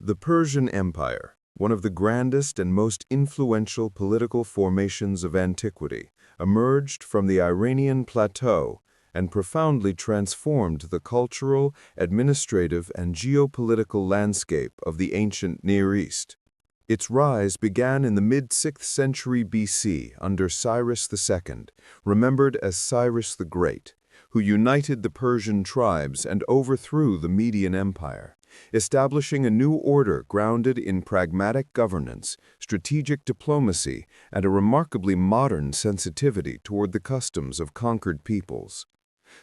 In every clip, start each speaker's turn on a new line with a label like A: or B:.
A: The Persian Empire, one of the grandest and most influential political formations of antiquity, emerged from the Iranian plateau and profoundly transformed the cultural, administrative, and geopolitical landscape of the ancient Near East. Its rise began in the mid-6th century BC under Cyrus II, remembered as Cyrus the Great, who united the Persian tribes and overthrew the Median Empire, establishing a new order grounded in pragmatic governance, strategic diplomacy, and a remarkably modern sensitivity toward the customs of conquered peoples.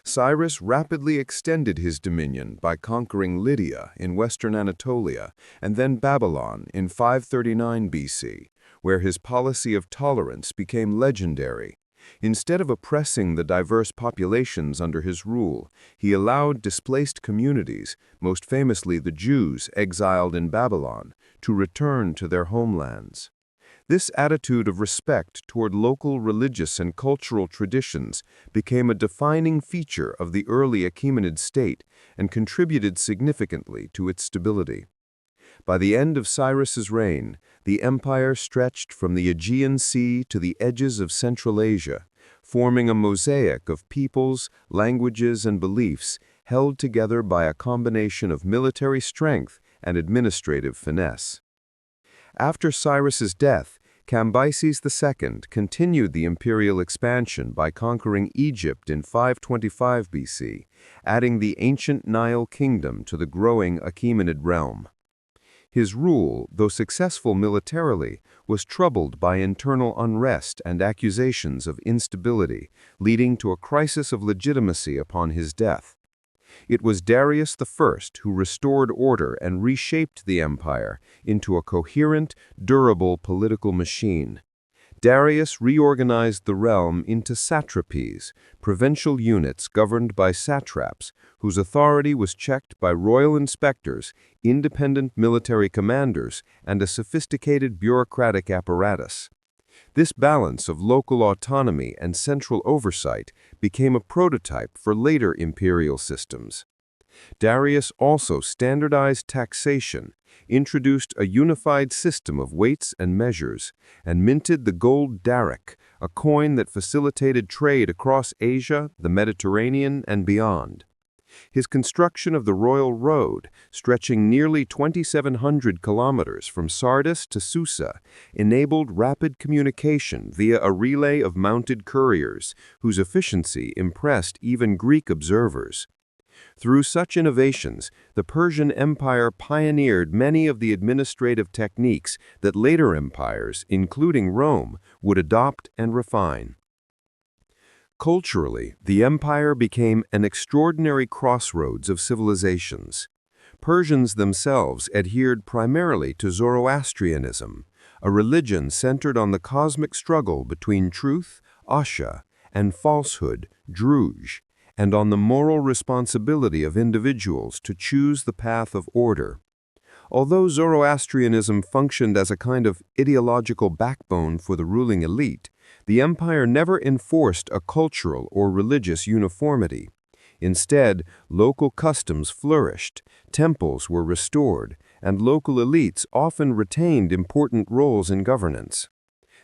A: Cyrus rapidly extended his dominion by conquering Lydia in western Anatolia and then Babylon in 539 BC, where his policy of tolerance became legendary. Instead of oppressing the diverse populations under his rule, he allowed displaced communities, most famously the Jews exiled in Babylon, to return to their homelands. This attitude of respect toward local religious and cultural traditions became a defining feature of the early Achaemenid state and contributed significantly to its stability. By the end of Cyrus's reign, the empire stretched from the Aegean Sea to the edges of Central Asia, forming a mosaic of peoples, languages, and beliefs held together by a combination of military strength and administrative finesse. After Cyrus's death, Cambyses II continued the imperial expansion by conquering Egypt in 525 BC, adding the ancient Nile kingdom to the growing Achaemenid realm. His rule, though successful militarily, was troubled by internal unrest and accusations of instability, leading to a crisis of legitimacy upon his death. It was Darius I who restored order and reshaped the empire into a coherent, durable political machine. Darius reorganized the realm into satrapies, provincial units governed by satraps, whose authority was checked by royal inspectors, independent military commanders, and a sophisticated bureaucratic apparatus. This balance of local autonomy and central oversight became a prototype for later imperial systems. Darius also standardized taxation, introduced a unified system of weights and measures, and minted the gold daric, a coin that facilitated trade across Asia, the Mediterranean, and beyond. His construction of the Royal Road, stretching nearly 2,700 kilometers from Sardis to Susa, enabled rapid communication via a relay of mounted couriers, whose efficiency impressed even Greek observers. Through such innovations, the Persian Empire pioneered many of the administrative techniques that later empires, including Rome, would adopt and refine. Culturally, the empire became an extraordinary crossroads of civilizations. Persians themselves adhered primarily to Zoroastrianism, a religion centered on the cosmic struggle between truth, Asha, and falsehood, Druj, and on the moral responsibility of individuals to choose the path of order. Although Zoroastrianism functioned as a kind of ideological backbone for the ruling elite, the empire never enforced a cultural or religious uniformity. Instead, local customs flourished, temples were restored, and local elites often retained important roles in governance.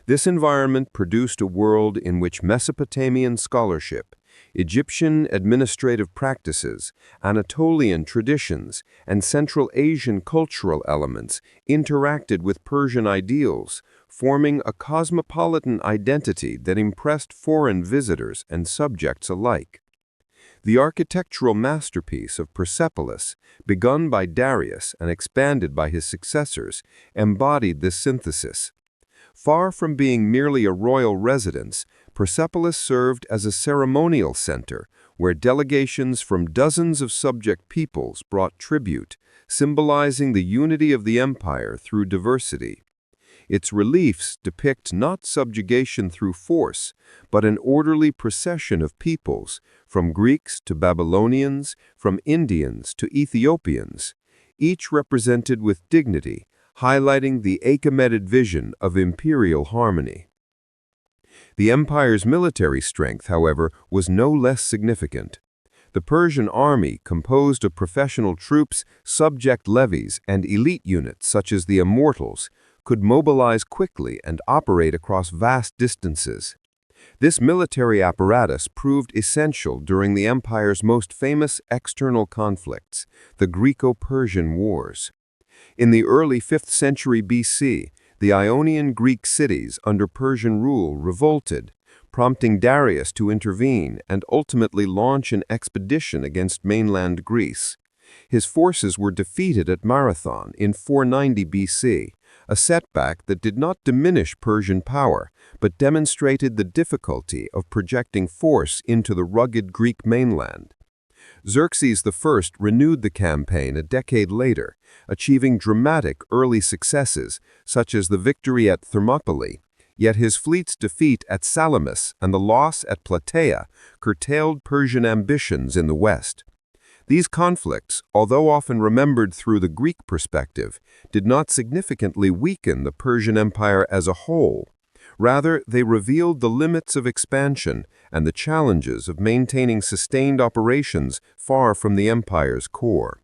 A: This environment produced a world in which Mesopotamian scholarship, Egyptian administrative practices, Anatolian traditions, and Central Asian cultural elements interacted with Persian ideals, forming a cosmopolitan identity that impressed foreign visitors and subjects alike. The architectural masterpiece of Persepolis, begun by Darius and expanded by his successors, embodied this synthesis. Far from being merely a royal residence, Persepolis served as a ceremonial center where delegations from dozens of subject peoples brought tribute, symbolizing the unity of the empire through diversity. Its reliefs depict not subjugation through force, but an orderly procession of peoples, from Greeks to Babylonians, from Indians to Ethiopians, each represented with dignity, highlighting the Achaemenid vision of imperial harmony. The empire's military strength, however, was no less significant.
B: The Persian army, composed of professional troops, subject levies, and elite units such as the Immortals, could mobilize quickly and operate across vast distances. This military apparatus proved essential during the empire's most famous external conflicts, the Greco-Persian Wars. In the early 5th century BC, the Ionian Greek cities under Persian rule revolted, prompting Darius to intervene and ultimately launch an expedition against mainland Greece. His forces were defeated at Marathon in 490 BC, a setback that did not diminish Persian power, but demonstrated the difficulty of projecting force into the rugged Greek mainland. Xerxes I renewed the campaign a decade later, achieving dramatic early successes, such as the victory at Thermopylae, yet his fleet's defeat at Salamis and the loss at Plataea curtailed Persian ambitions in the west. These conflicts, although often remembered through the Greek perspective, did not significantly weaken the Persian Empire as a whole. Rather, they revealed the limits of expansion and the challenges of maintaining sustained operations far from the empire's core.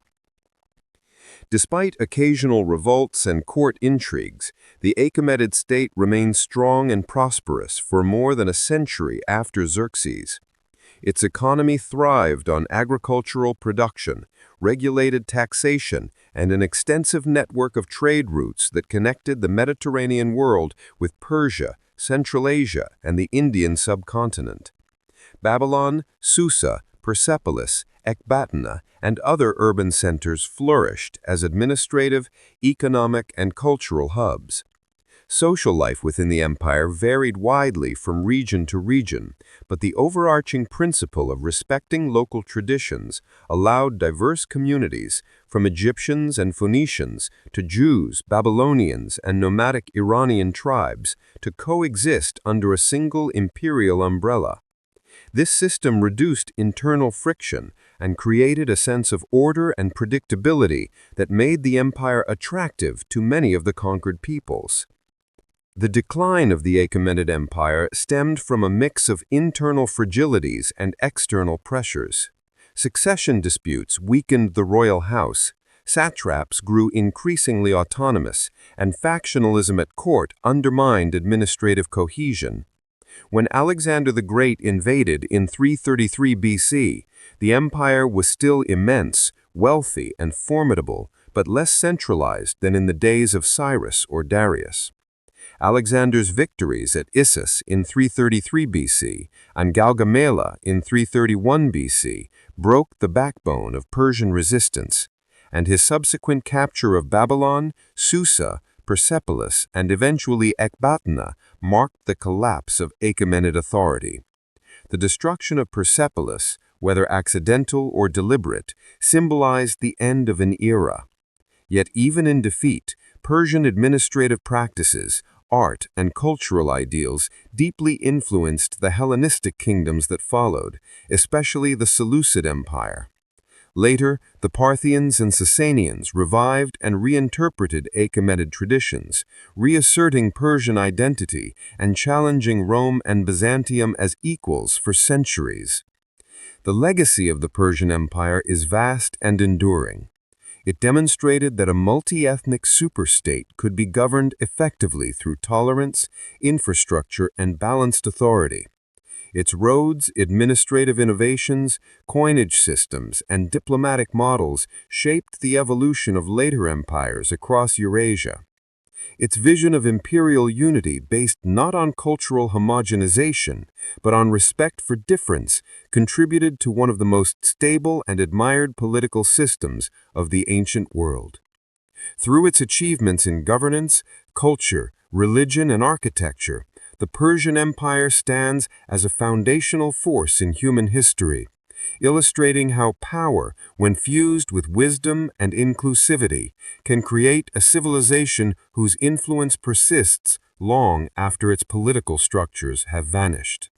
B: Despite occasional revolts and court intrigues, the Achaemenid state remained strong and prosperous for more than a century after Xerxes. Its economy thrived on agricultural production, regulated taxation, and an extensive network of trade routes that connected the Mediterranean world with Persia, Central Asia, and the Indian subcontinent. Babylon, Susa, Persepolis, Ecbatana, and other urban centers flourished as administrative, economic, and cultural hubs. Social life within the empire varied widely from region to region, but the overarching principle of respecting local traditions allowed diverse communities, from Egyptians and Phoenicians to Jews, Babylonians, and nomadic Iranian tribes, to coexist under a single imperial umbrella. This system reduced internal friction and created a sense of order and predictability that made the empire attractive to many of the conquered peoples. The decline of the Achaemenid Empire stemmed from a mix of internal fragilities and external pressures. Succession disputes weakened the royal house, satraps grew increasingly autonomous, and factionalism at court undermined administrative cohesion. When Alexander the Great invaded in 333 BC, the empire was still immense, wealthy, and formidable, but less centralized than in the days of Cyrus or Darius. Alexander's victories at Issus in 333 BC and Gaugamela in 331 BC broke the backbone of Persian resistance, and his subsequent capture of Babylon, Susa, Persepolis, and eventually Ecbatana marked the collapse of Achaemenid authority. The destruction of Persepolis, whether accidental or deliberate, symbolized the end of an era. Yet even in defeat, Persian administrative practices, art, and cultural ideals deeply influenced the Hellenistic kingdoms that followed, especially the Seleucid Empire. Later, the Parthians and Sasanians revived and reinterpreted Achaemenid traditions, reasserting Persian identity and challenging Rome and Byzantium as equals for centuries. The legacy of the Persian Empire is vast and enduring. It demonstrated that a multi-ethnic superstate could be governed effectively through tolerance, infrastructure, and balanced authority. Its roads, administrative innovations, coinage systems, and diplomatic models shaped the evolution of later empires across Eurasia. Its vision of imperial unity based not on cultural homogenization, but on respect for difference, contributed to one of the most stable and admired political systems of the ancient world. Through its achievements in governance, culture, religion, and architecture, the Persian Empire stands as a foundational force in human history, illustrating how power, when fused with wisdom and inclusivity, can create a civilization whose influence persists long after its political structures have vanished.